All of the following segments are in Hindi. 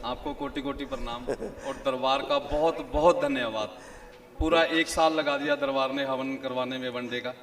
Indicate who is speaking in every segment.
Speaker 1: आपको कोटि कोटि प्रणाम और दरबार का बहुत बहुत धन्यवाद। पूरा 1 साल लगा दिया दरबार ने हवन करवाने में वनडे का।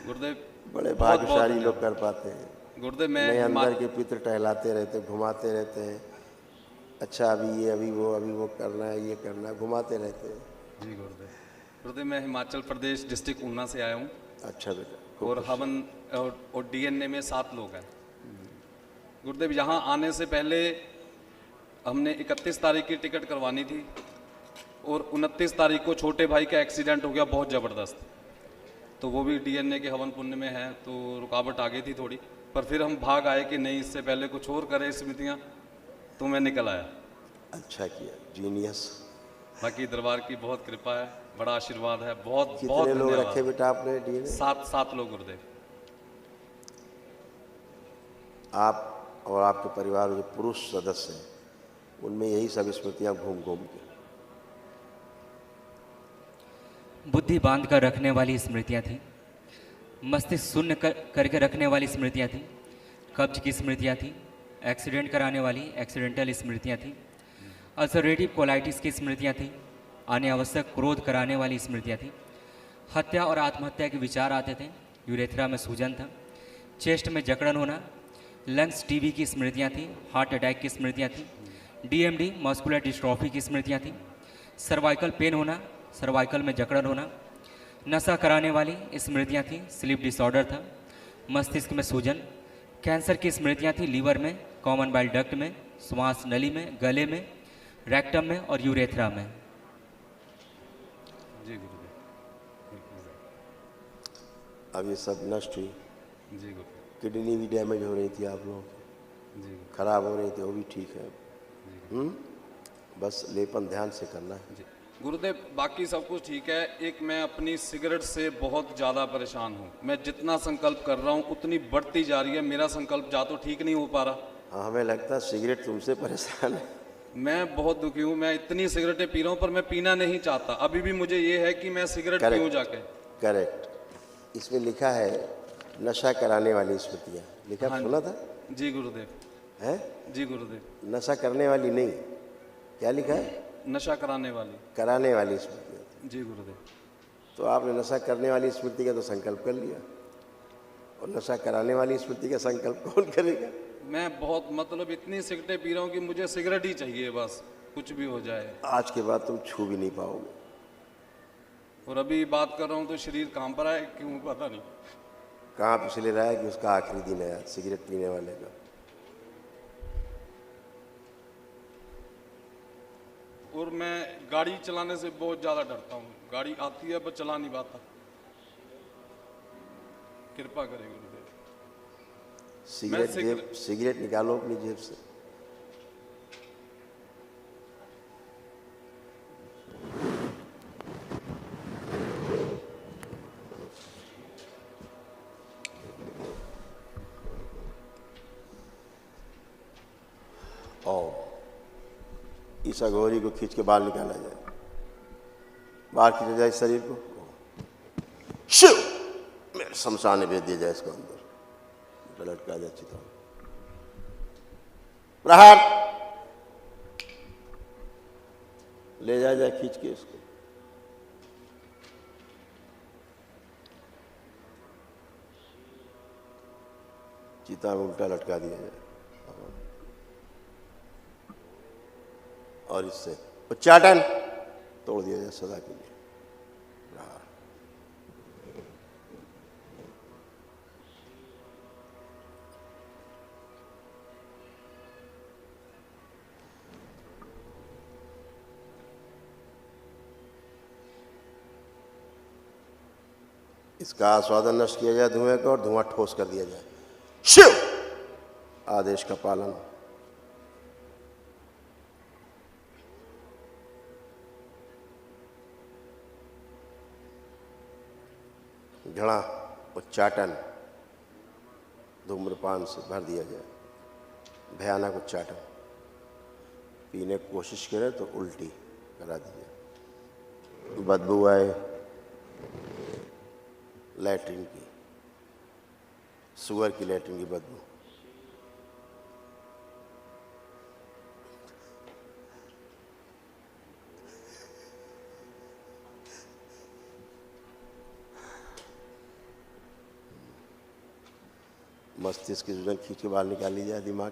Speaker 1: गुरुदेव
Speaker 2: बड़े
Speaker 1: बहुत बहुत
Speaker 2: भाग्यशाली लोग कर
Speaker 1: धन्यवाद।
Speaker 2: पाते हैं।
Speaker 1: गुरुदेव मैं
Speaker 2: नहीं, अंदर के पितर टहलाते रहते, घुमाते रहते हैं। अच्छा अभी ये अभी वो करना है, ये करना है, घुमाते रहते हैं।
Speaker 1: जी गुरुदेव। गुरुदेव मैं हिमाचल प्रदेश डिस्ट्रिक्ट ऊना से आया हूँ।
Speaker 2: अच्छा बेटा, खूब
Speaker 1: और
Speaker 2: खुश।
Speaker 1: हवन और डीएनए में 7 लोग हैं। गुरुदेव यहाँ आने से पहले हमने 31 तारीख की टिकट करवानी थी और 29 तारीख को छोटे भाई का एक्सीडेंट हो गया बहुत ज़बरदस्त। तो वो भी डीएनए के हवन पुण्य में है, तो रुकावट आ गई थी थोड़ी। पर फिर हम भाग आए कि नहीं, इससे पहले कुछ और करें स्मृतियाँ, तो मैं निकल आया।
Speaker 2: अच्छा किया, जीनियस।
Speaker 1: बाकी दरबार की बहुत कृपा है, बड़ा आशीर्वाद है, बहुत बहुत
Speaker 2: कितने लोग
Speaker 1: धन्यवाद।
Speaker 2: रखे बेटा आपने डीएनए?
Speaker 1: 7 लोग गुरुदेव।
Speaker 2: आप और आपके परिवार के पुरुष सदस्य हैं, उनमें यही सब स्मृतियां घूम घूम के।
Speaker 3: बुद्धि बांध कर रखने वाली स्मृतियाँ थी, मस्तिष्क शून्य करके रखने वाली स्मृतियाँ थी, कब्ज की स्मृतियाँ थी, एक्सीडेंट कराने वाली एक्सीडेंटल स्मृतियाँ थी, अल्सरेटिव कोलाइटिस की स्मृतियाँ थी, अनावश्यक क्रोध कराने वाली स्मृतियाँ थी, हत्या और आत्महत्या के विचार आते थे, यूरेथ्रा में सूजन था, चेस्ट में जकड़न होना, लंग्स टीबी की स्मृतियाँ थी, हार्ट अटैक की स्मृतियाँ थी, डीएमडी मस्कुलर डिस्ट्रॉफी की स्मृतियाँ थी, सर्वाइकल पेन होना, सर्वाइकल में जकड़न होना, नशा कराने वाली स्मृतियाँ थी, स्लीप डिसऑर्डर था, मस्तिष्क में सूजन, कैंसर की स्मृतियाँ थी, लीवर में, कॉमन बाइल डक्ट में, श्वास नली में, गले में, रेक्टम में और यूरेथ्रा में।
Speaker 1: जी गुरुदेव।
Speaker 2: अब ये सब नष्ट हुई।
Speaker 1: जी गुरुदेव।
Speaker 2: किडनी भी डैमेज हो रही थी आप लोगों की,
Speaker 1: जी
Speaker 2: खराब हो रही थी, वो भी ठीक है। बस लेपन ध्यान से करना है।
Speaker 1: जी गुरुदेव, बाकी सब कुछ ठीक है। एक मैं अपनी सिगरेट से बहुत ज़्यादा परेशान हूँ। मैं जितना संकल्प कर रहा हूँ उतनी बढ़ती जा रही है। मेरा संकल्प जा तो ठीक नहीं हो पा रहा।
Speaker 2: हाँ, हमें लगता है सिगरेट तुमसे परेशान है।
Speaker 1: मैं बहुत दुखी हूँ। मैं इतनी सिगरेटें पी रहा हूँ पर मैं पीना नहीं चाहता। अभी भी मुझे ये है कि मैं सिगरेट पीऊँ जाके।
Speaker 2: करेक्ट। इसमें लिखा है नशा कराने वाली स्मृतियाँ, लिखा
Speaker 1: हाँ
Speaker 2: सुना था?
Speaker 1: जी गुरुदेव।
Speaker 2: है
Speaker 1: जी गुरुदेव।
Speaker 2: नशा करने वाली नहीं, क्या लिखा है?
Speaker 1: नशा कराने वाली।
Speaker 2: कराने वाली स्मृतियाँ।
Speaker 1: जी गुरुदेव।
Speaker 2: तो आपने नशा करने वाली स्मृति का तो संकल्प कर लिया, और नशा कराने वाली स्मृति का संकल्प कौन करेगा?
Speaker 1: मैं बहुत मतलब इतनी सिगरेटें पी रहा हूँ कि मुझे सिगरेट ही चाहिए, बस कुछ भी हो जाए।
Speaker 2: आज के बाद तुम छू भी नहीं पाओगे।
Speaker 1: और अभी बात कर रहा हूँ तो शरीर काम पर है, क्यों पता नहीं।
Speaker 2: कहाँ पिछले रहा है कि उसका आखिरी दिन है आज सिगरेट पीने वाले का।
Speaker 1: और मैं गाड़ी चलाने से बहुत ज़्यादा डरता हूँ। गाड़ी आती है पर चला नहीं पाता। कृपा करें गुरुदेव।
Speaker 2: सिगरेट निकालो अपनी जेब से। और इस अघोरी को खींच के बाहर निकाला जाए, बाहर खींचा जाए शरीर को, शिव मेरे शमशान में भेज दिया जाए इसको अंदर, लटका जाए चिता। प्रहार ले जाया जाए खींच के इसको। चिता में उल्टा लटका दिया जाए और इससे उच्चाटन तोड़ दिया जाए सदा के लिए। इसका आस्वादन नष्ट किया जाए धुएं का, और धुआं ठोस कर दिया जाए। शिव आदेश का पालन। घृणा उच्चाटन धूम्रपान से भर दिया जाए, भयानक उच्चाटन। पीने की कोशिश करे तो उल्टी करा दीजिए। बदबू आए लैट्रिन की, सुअर की लैट्रिन की बदबू। मस्तिष्क की सूजन खींच के बाहर निकाल ली जाए, दिमाग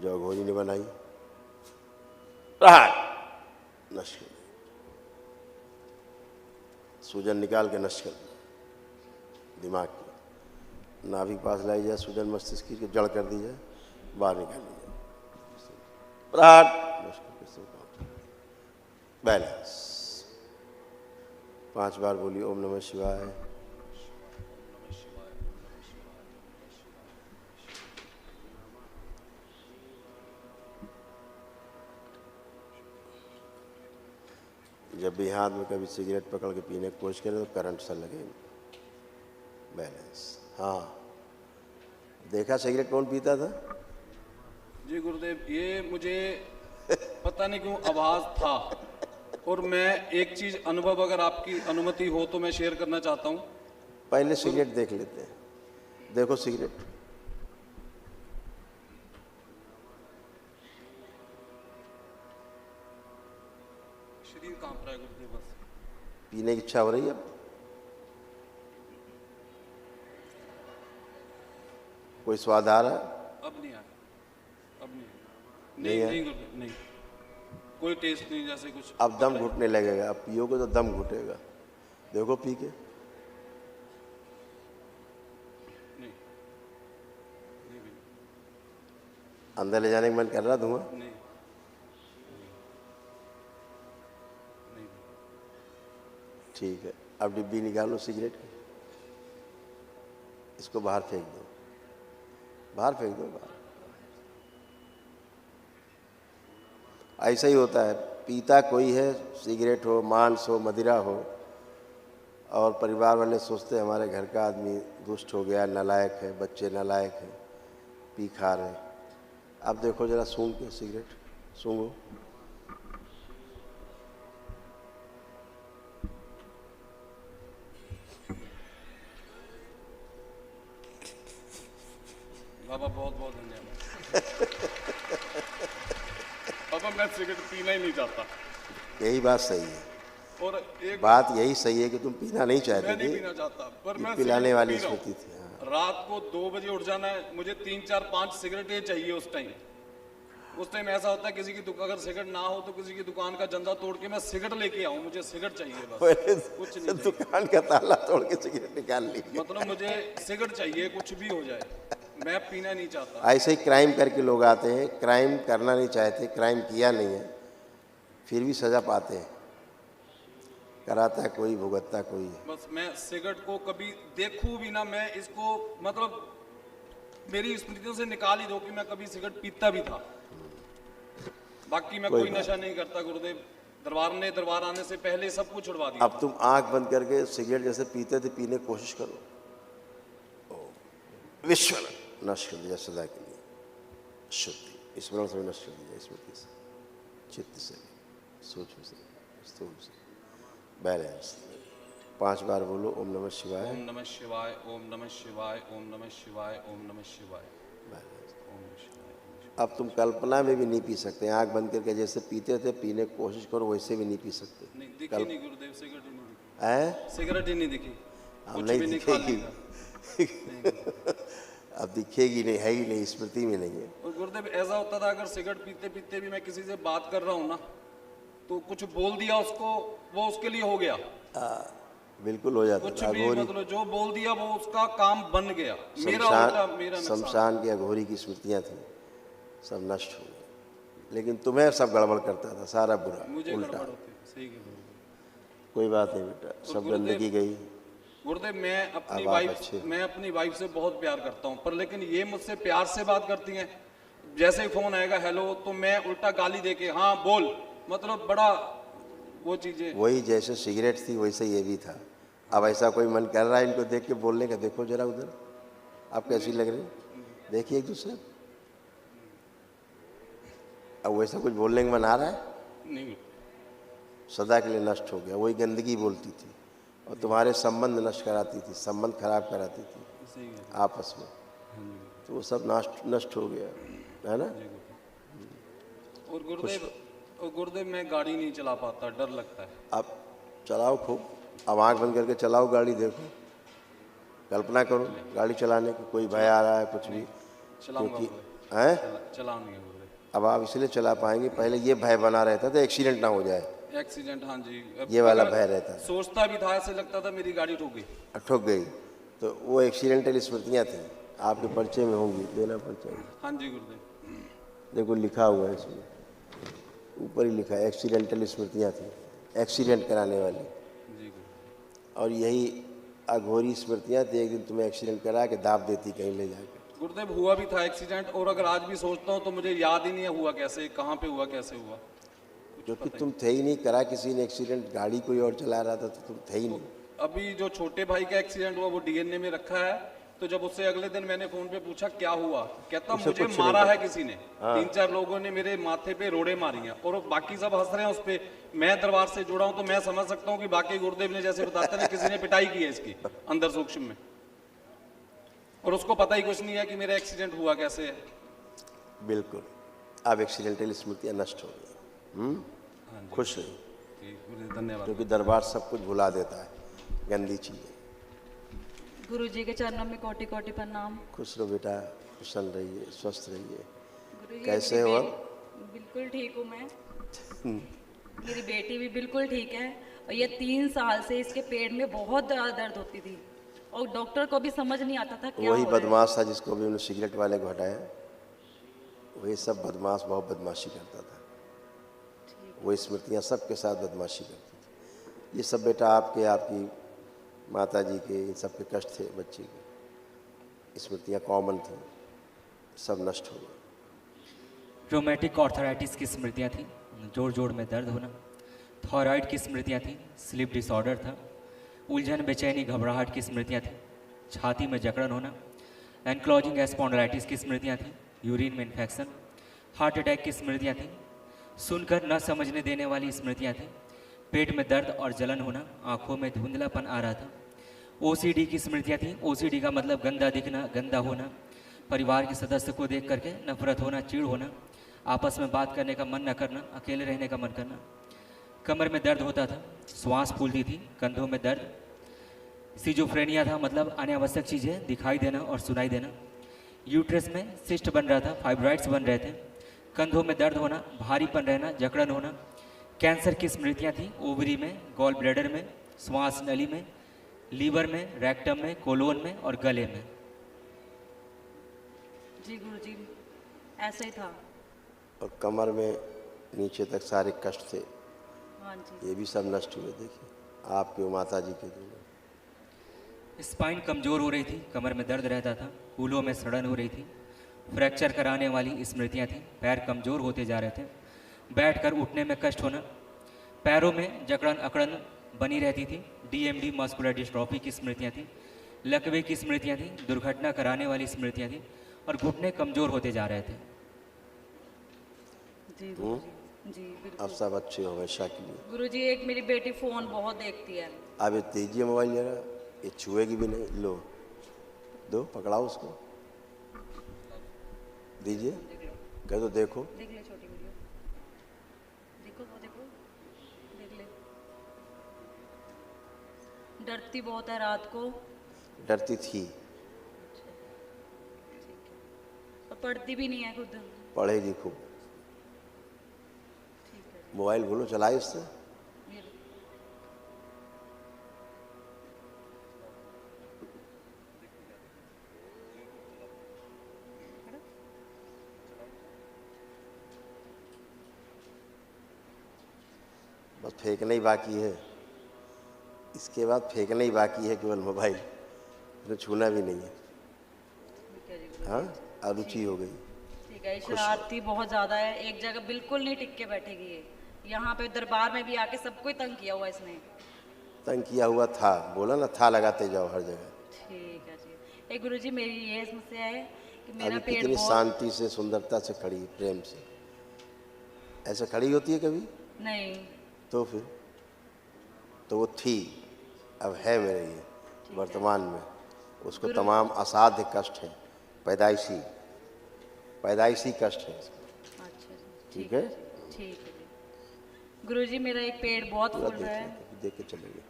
Speaker 2: जो अघोरी ने बनाई, प्रहार नष्ट कर दी। सूजन निकाल के नष्ट कर दी दिमाग की। नाभि के पास लाई जाए, सूजन मस्तिष्क की जड़ कर दी जाए, बाहर निकाल ली जाए, प्रहार नष्ट करके सो जाओ। बैलेंस 5 बार बोलिए ओम नमः शिवाय। जब भी हाथ में कभी सिगरेट पकड़ के पीने की कोशिश करें तो करंट सा लगेगा। बैलेंस। हाँ, देखा सिगरेट कौन पीता था?
Speaker 1: जी गुरुदेव, ये मुझे पता नहीं क्यों आभास था, और मैं एक चीज अनुभव, अगर आपकी अनुमति हो तो मैं शेयर करना चाहता हूँ।
Speaker 2: पहले सिगरेट देख लेते हैं। देखो सिगरेट,
Speaker 1: शरीर कांप रहा है गुरुदेव, बस।
Speaker 2: पीने की इच्छा हो रही है अब? कोई स्वाद आ रहा है?
Speaker 1: अब नहीं आया, अब नहीं,
Speaker 2: नहीं है?
Speaker 1: नहीं गुरुदेव, नहीं, कोई टेस्ट नहीं, जैसे कुछ।
Speaker 2: अब दम घुटने लगेगा, अब पियोगे तो दम घुटेगा। देखो पी के,
Speaker 1: नहीं, नहीं,
Speaker 2: अंदर ले जाने का मन कर रहा धुआं?
Speaker 1: नहीं, नहीं।
Speaker 2: ठीक है, अब डिब्बी निकालो सिगरेट की, इसको बाहर फेंक दो, बाहर फेंक दो, बाहर। ऐसा ही होता है, पीता कोई है, सिगरेट हो, मांस हो, मदिरा हो, और परिवार वाले सोचते हैं हमारे घर का आदमी दुष्ट हो गया, नालायक है, बच्चे नालायक हैं, पी खा रहे। अब देखो जरा सूंघ के सिगरेट, सूंघो।
Speaker 1: बाबा बहुत बहुत धन्यवाद। बाबा मैं सिगरेट पीना ही नहीं चाहता,
Speaker 2: यही बात सही है,
Speaker 1: और एक
Speaker 2: बात यही सही है कि तुम पीना नहीं
Speaker 1: मैं
Speaker 2: चाहते
Speaker 1: नहीं
Speaker 2: थे,
Speaker 1: पीना चाहता, पर
Speaker 2: ये
Speaker 1: मैं
Speaker 2: पिलाने
Speaker 1: सिगरेट
Speaker 2: वाली
Speaker 1: पी रहा हूँ।
Speaker 2: स्मृति थी। हाँ।
Speaker 1: रात को 2 बजे उठ जाना है, मुझे 3, 4, 5 सिगरेटें चाहिए उस टाइम। उस टाइम ऐसा होता है किसी की दुकान, अगर सिगरेट ना हो तो किसी की दुकान का जंदा तोड़ के मैं सिगरेट लेके आऊं, मुझे सिगरेट चाहिए बस, कुछ नहीं चाहिए।
Speaker 2: दुकान का ताला तोड़ के सिगरेट निकाल ली।
Speaker 1: मतलब मुझे सिगरेट चाहिए, कुछ भी हो जाए, मैं पीना नहीं चाहता।
Speaker 2: ऐसे ही क्राइम करके लोग आते हैं, क्राइम करना नहीं चाहते, क्राइम किया नहीं है, फिर भी सजा पाते हैं, कराता है कोई, भुगतता कोई है।
Speaker 1: बस मैं सिगरेट को कभी देखूं भी ना, मैं इसको मतलब मेरी स्मृतियों से निकाल ही दो कि मैं कभी सिगरेट पीता भी था। बाकी मैं कोई नशा नहीं करता गुरुदेव, दरबार आने से पहले सब कुछ छुड़वा दिया।
Speaker 2: अब तुम आंख बंद करके सिगरेट जैसे पीते थे पीने की कोशिश करो। विश्व नष्ट कर दिया सदा के लिए, शुद्धि स्मरण से नष्ट कर दिया, स्मृति से, चित्त से, सूक्ष्म से, स्थूल से। बैलेंस 5 बार बोलो ओम नमः शिवाय।
Speaker 1: ओम नमः शिवाय, ओम नमः शिवाय, ओम नमः शिवाय, ओम नमः शिवाय।
Speaker 2: बैलेंस।
Speaker 1: ओम नमः शिवाय।
Speaker 2: अब तुम कल्पना में भी नहीं पी सकते, आंख बंद करके जैसे पीते थे पीने की कोशिश करो, वैसे भी नहीं पी सकते।
Speaker 1: नहीं दिखी नहीं गुरुदेव, सिगरेट ही नहीं दिखी,
Speaker 2: है?
Speaker 1: सिगरेट ही नहीं दिखी,
Speaker 2: अब
Speaker 1: कुछ
Speaker 2: नहीं
Speaker 1: भी नहीं खा
Speaker 2: दिखेगी।
Speaker 1: लिया।
Speaker 2: अब दिखेगी नहीं, है ही नहीं, स्मृति में नहीं है।
Speaker 1: और गुरुदेव ऐसा होता था, अगर सिगरेट पीते पीते भी मैं किसी से बात कर रहा हूँ ना, तो कुछ बोल दिया उसको, वो उसके लिए हो गया,
Speaker 2: बिल्कुल हो जाता
Speaker 1: कुछ
Speaker 2: था।
Speaker 1: भी मतलब जो बोल दिया वो उसका काम बन गया, मेरा नुकसान।
Speaker 2: शमशान की अघोरी की स्मृतियाँ थी, सब नष्ट हो गई, लेकिन तुम्हें सब गड़बड़ करता था, सारा बुरा
Speaker 1: मुझे
Speaker 2: उल्टा।
Speaker 1: गड़बड़ होती है, सही कह रहे हो।
Speaker 2: कोई बात नहीं बेटा, सब गंदगी गई।
Speaker 1: गुरुदेव मैं अपनी
Speaker 2: अब आप
Speaker 1: वाइफ
Speaker 2: अच्छे।
Speaker 1: मैं अपनी वाइफ से बहुत प्यार करता हूँ, पर लेकिन ये मुझसे प्यार से बात करती हैं, जैसे ही फोन आएगा हेलो तो मैं उल्टा गाली देके हाँ बोल, मतलब बड़ा वो चीजें।
Speaker 2: वही जैसे सिगरेट थी वैसे ये भी था। अब ऐसा कोई मन कर रहा है इनको देख के बोलने का, देखो जरा उधर आप कैसी लग रही, देखिए एक दूसरे। अब वैसा कुछ बोलने का मन आ रहा है?
Speaker 1: नहीं,
Speaker 2: सदा के लिए नष्ट हो गया। वही गंदगी बोलती थी और तुम्हारे संबंध नष्ट कराती थी, संबंध खराब कराती थी
Speaker 1: सही है।
Speaker 2: आपस में, तो वो सब नष्ट हो गया, है ना?
Speaker 1: और गुरुदेव मैं गाड़ी नहीं चला पाता, डर लगता है।
Speaker 2: अब चलाओ खूब, अब आंख बंद करके चलाओ गाड़ी, देखो कल्पना करो गाड़ी चलाने की, कोई भय आ रहा है कुछ भी,
Speaker 1: चलाऊंगा
Speaker 2: क्योंकि
Speaker 1: गुरुदेव,
Speaker 2: हैं
Speaker 1: चलाऊंगा गुरुदेव।
Speaker 2: अब आप इसलिए चला पाएंगे, पहले ये भय बना रहता था एक्सीडेंट ना हो जाए,
Speaker 1: एक्सीडेंट, हाँ जी।
Speaker 2: ये वाला
Speaker 1: अगर
Speaker 2: भय रहता था।
Speaker 1: सोचता भी था, ऐसे लगता था मेरी गाड़ी ठोक गई।
Speaker 2: ठुक गई तो वो एक्सीडेंटल स्मृतियाँ थी, आपके परिचय में होंगी, देना परिचय।
Speaker 1: हाँ जी गुरुदेव।
Speaker 2: देखो लिखा हुआ है इसमें, ऊपर ही लिखा है एक्सीडेंटल स्मृतियाँ थी, एक्सीडेंट कराने वाली।
Speaker 1: जी गुरुदेव।
Speaker 2: और यही अघोरी स्मृतियाँ थी, एक दिन तुम्हें एक्सीडेंट करा के दाब देती कहीं ले जाकर।
Speaker 1: गुरुदेव हुआ भी था एक्सीडेंट, और अगर आज भी सोचता हूँ तो मुझे याद ही नहीं है हुआ कैसे, कहाँ पे हुआ, कैसे हुआ।
Speaker 2: क्योंकि तुम थे ही नहीं, करा किसी ने एक्सीडेंट, गाड़ी कोई और चला रहा था तो तुम थे ही नहीं।
Speaker 1: अभी जो छोटे भाई का एक्सीडेंट हुआ वो डीएनए में रखा है, तो जब उससे अगले दिन मैंने फोन पे पूछा क्या हुआ, कहता
Speaker 2: उसे
Speaker 1: मुझे
Speaker 2: कुछ
Speaker 1: मारा
Speaker 2: नहीं
Speaker 1: है किसी ने, 3-4 लोगों ने मेरे माथे पे रोड़े मारी हैं, और बाकी सब हंस रहे हैं उस पे। मैं दरबार से जुड़ा हूं तो मैं समझ सकता हूँ कि बाकी गुरुदेव ने जैसे बताते हैं किसी ने पिटाई की है इसकी अंदर सूक्ष्म में, और उसको पता ही कुछ नहीं है कि मेरा एक्सीडेंट हुआ कैसे है।
Speaker 2: बिल्कुल, अब एक्सीडेंटल स्मृतियाँ नष्ट हो गई। खुश रही,
Speaker 1: जी गुरुदेव धन्यवाद।
Speaker 2: क्योंकि दरबार सब कुछ भुला देता है, गंदी चीज़ें।
Speaker 4: गुरु जी के चरणों में कोटि कोटि प्रणाम।
Speaker 2: खुश रहो बेटा, कुशल रहिए, स्वस्थ रहिए।
Speaker 4: गुरु जी,
Speaker 2: कैसे
Speaker 4: मेरी
Speaker 2: हो
Speaker 4: बिल्कुल ठीक हूँ मैं। मेरी बेटी भी बिल्कुल ठीक है, और ये 3 साल से इसके पेट में बहुत दर्द होती थी, और डॉक्टर को भी समझ नहीं आता था क्या
Speaker 2: वही
Speaker 4: हो रहा है।
Speaker 2: बदमाश था जिसको भी उन्होंने सिगरेट वाले को हटाया, वही सब बदमाश बहुत बदमाशी करता था, वही स्मृतियाँ सबके साथ बदमाशी करती थी। ये सब बेटा आपके, आपकी माता जी के, इन सब के कष्ट थे बच्चे के, स्मृतियाँ कॉमन थी, सब नष्ट हो गई।
Speaker 3: रोमेटिक ऑर्थराइटिस की स्मृतियाँ थी, जोड़ जोड़ में दर्द होना। थायराइड की स्मृतियाँ थी, स्लीप डिसऑर्डर था। उलझन, बेचैनी, घबराहट की स्मृतियाँ थी, छाती में जकड़न होना। एनक्लोजिंग स्पॉन्डिलाइटिस की स्मृतियाँ थी, यूरिन में इन्फेक्शन। हार्ट अटैक की स्मृतियाँ थी, सुनकर न समझने देने वाली स्मृतियाँ थी। पेट में दर्द और जलन होना, आंखों में धुंधलापन आ रहा था। ओसीडी की स्मृतियाँ थी, ओसीडी का मतलब गंदा दिखना, गंदा होना। परिवार के सदस्य को देख करके नफरत होना, चिढ़ होना। आपस में बात करने का मन न करना, अकेले रहने का मन करना। कमर में दर्द होता था, श्वास फूलती थी, कंधों में दर्द। सिजोफ्रेनिया था, मतलब अनावश्यक चीज़ें दिखाई देना और सुनाई देना। यूट्रस में सिस्ट बन रहा था, फाइब्रॉइड्स बन रहे थे। कंधों में दर्द होना, भारीपन रहना, जकड़न होना। कैंसर की स्मृतियाँ थी, ओवरी में, गॉल ब्लैडर में, श्वास नली में, लीवर में, रेक्टम में, कोलोन में और गले में।
Speaker 4: जी गुरु जी, ऐसा ही था।
Speaker 2: और कमर में नीचे तक सारे कष्ट थे,
Speaker 4: हाँ जी।
Speaker 2: ये भी सब नष्ट हुए। देखिए आपके माता जी के दोनों।
Speaker 3: स्पाइन कमज़ोर हो रही थी, कमर में दर्द रहता था, कूलों में सड़न हो रही थी। फ्रैक्चर कराने वाली स्मृतियाँ थीं, पैर कमज़ोर होते जा रहे थे। बैठकर उठने में कष्ट होना, पैरों में जकड़न अकड़न बनी रहती थी। डीएमडी मस्कुलर डिस्ट्रॉफी की स्मृतियाँ थीं, लकवे की स्मृतियाँ थीं, दुर्घटना कराने वाली स्मृतियाँ थीं, और घुटने कमज़ोर होते जा रहे थे।
Speaker 4: जी गुरु जी, जी
Speaker 2: अब
Speaker 4: बिल्कुल।
Speaker 2: सब अच्छे हो हमेशा के लिए।
Speaker 4: गुरु जी, एक मेरी बेटी फ़ोन बहुत देखती है।
Speaker 2: अब ये दीजिए मोबाइल जरा, ये छुएगी भी नहीं। लो दो, पकड़ाओ उसको, दीजिए, कह दो देखो।
Speaker 4: देख ले छोटी वीडियो, देखो वो देखो, देख ले। डरती बहुत है रात को,
Speaker 2: डरती थी,
Speaker 4: और पढ़ती भी नहीं है खुद।
Speaker 2: पढ़ेगी खूब।
Speaker 4: ठीक है
Speaker 2: मोबाइल बोलो चलाए उससे।
Speaker 4: जी, ये लो।
Speaker 2: बस फेंकना ही बाकी है, इसके बाद फेंकना ही बाकी है केवल मोबाइल, तो छूना भी नहीं है।
Speaker 4: ठीक है जी गुरु।
Speaker 2: हाँ, अरुचि हो गई।
Speaker 4: ठीक है, शरारती बहुत ज़्यादा है, एक जगह बिल्कुल नहीं टिक के बैठेगी ये। यहाँ पे दरबार में भी आके सबको ही तंग किया हुआ इसने।
Speaker 2: तंग किया हुआ था, बोला ना, था लगाते जाओ हर जगह।
Speaker 4: ठीक है जी। गुरु जी, मेरी ये समस्या है कि मेरा
Speaker 2: अभी
Speaker 4: पेट
Speaker 2: कितनी
Speaker 4: बहुत।
Speaker 2: शांति से, सुंदरता से खड़ी, प्रेम से। ऐसे खड़ी होती है कभी?
Speaker 4: नहीं।
Speaker 2: तो फिर तो वो थी, अब है मेरे ये वर्तमान में। उसको तमाम असाध्य कष्ट हैं, पैदाइशी कष्ट है इसको।
Speaker 4: अच्छा जी,
Speaker 2: ठीक है,
Speaker 4: ठीक है जी। गुरु जी, मेरा एक पेट बहुत
Speaker 2: पूरा
Speaker 4: फूल रहा है।
Speaker 2: देख के चलेंगे।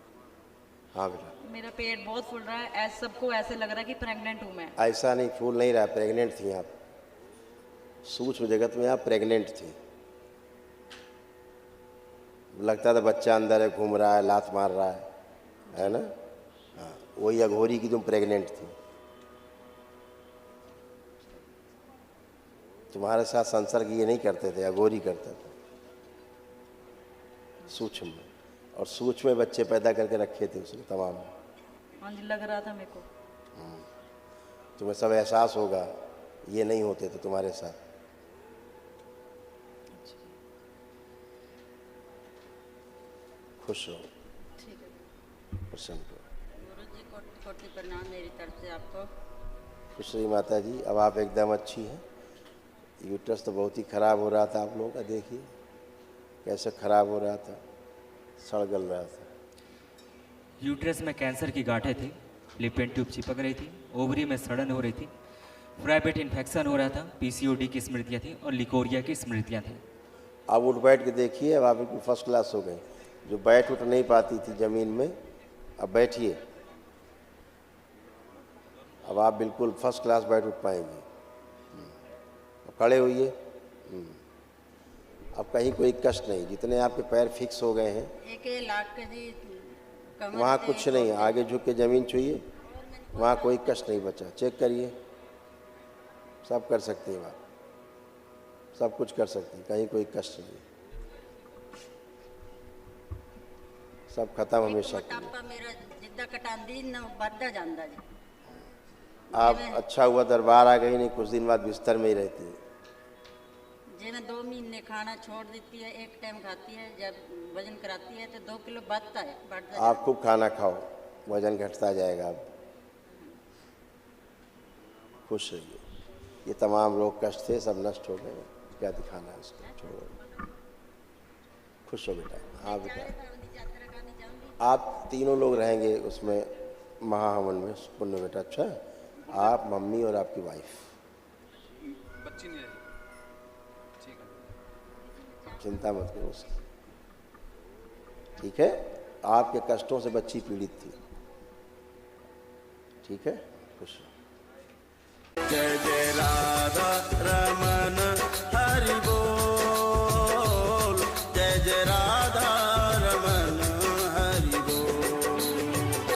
Speaker 2: हाँ बेटा,
Speaker 4: मेरा पेट बहुत फूल रहा है, ऐसा सबको ऐसे लग रहा है कि प्रेग्नेंट हूँ मैं।
Speaker 2: ऐसा नहीं, फूल नहीं रहा, प्रेग्नेंट थी आप। सूक्ष्म जगत में आप प्रेग्नेंट थी। लगता था बच्चा अंदर है, घूम रहा है, लात मार रहा है ना। हाँ, वही अघोरी की तुम प्रेग्नेंट थी। तुम्हारे साथ संसर्ग ये नहीं करते थे, अघोरी करते थे सूक्ष्म में। और सूक्ष्म में बच्चे पैदा करके रखे थे उसने तमाम।
Speaker 4: हाँ जी, लग रहा था मेरे को।
Speaker 2: तुम्हें सब एहसास होगा, ये नहीं होते थे तुम्हारे साथ। खुश रहो,
Speaker 4: ठीक है।
Speaker 2: प्रसन्न रहो।
Speaker 5: गुरुजी कोटि कोटि प्रणाम मेरी तरफ से आपको।
Speaker 2: खुश रही माता जी, अब आप एकदम अच्छी हैं। यूट्रस तो बहुत ही खराब हो रहा था आप लोगों का, देखिए कैसे खराब हो रहा था, सड़ गल रहा था।
Speaker 3: यूट्रस में कैंसर की गांठें थी, लिपियन ट्यूब चिपक रही थी, ओवरी में सड़न हो रही थी, प्राइवेट इन्फेक्शन हो रहा था, पीसीओडी की स्मृतियाँ थी और लिकोरिया की स्मृतियाँ थी।
Speaker 2: अब उठ बैठ के देखिए, अब आप बिल्कुल फर्स्ट क्लास हो गए। जो बैठ उठ नहीं पाती थी ज़मीन में, अब बैठिए, अब आप बिल्कुल फर्स्ट क्लास बैठ उठ पाएंगे। अब खड़े होइए। अब कहीं कोई कष्ट नहीं, जितने आपके पैर फिक्स हो गए हैं
Speaker 5: एक लाख के जी कमर
Speaker 2: वहाँ
Speaker 5: पे
Speaker 2: कुछ नहीं, आगे झुक के ज़मीन छुइए, वहाँ कोई कष्ट नहीं बचा। चेक करिए, सब कर सकते हैं आप, सब कुछ कर सकते हैं, कहीं कोई कष्ट नहीं, सब खत्म हमेशा के लिए।
Speaker 5: मोटापा मेरा जिद्दा कटांदी न बढ़ता जाता जी।
Speaker 2: आप अच्छा हुआ दरबार आ गई, नहीं कुछ दिन बाद बिस्तर में ही रहती।
Speaker 5: जे मैं 2 महीने खाना छोड़ देती है, एक टाइम खाती है, जब वजन कराती है तो 2 किलो बढ़ता है, बढ़ता
Speaker 2: आप खूब खाना खाओ, वजन घटता जाएगा। आप खुश रहिए। ये तमाम रोग कष्ट थे, सब नष्ट हो गए। क्या दिखाना है उसको, छोड़ो। खुश हो बेटा। हाँ बेटा, आप तीनों लोग रहेंगे उसमें महाहवन में पुण्य बेटा। अच्छा, आप, मम्मी और आपकी वाइफ।
Speaker 1: बच्ची नहीं आई, ठीक है।
Speaker 2: चिंता मत करो उसकी, ठीक है। आपके कष्टों से बच्ची पीड़ित थी, ठीक है। खुश रहो।
Speaker 6: जय जय राधा राधा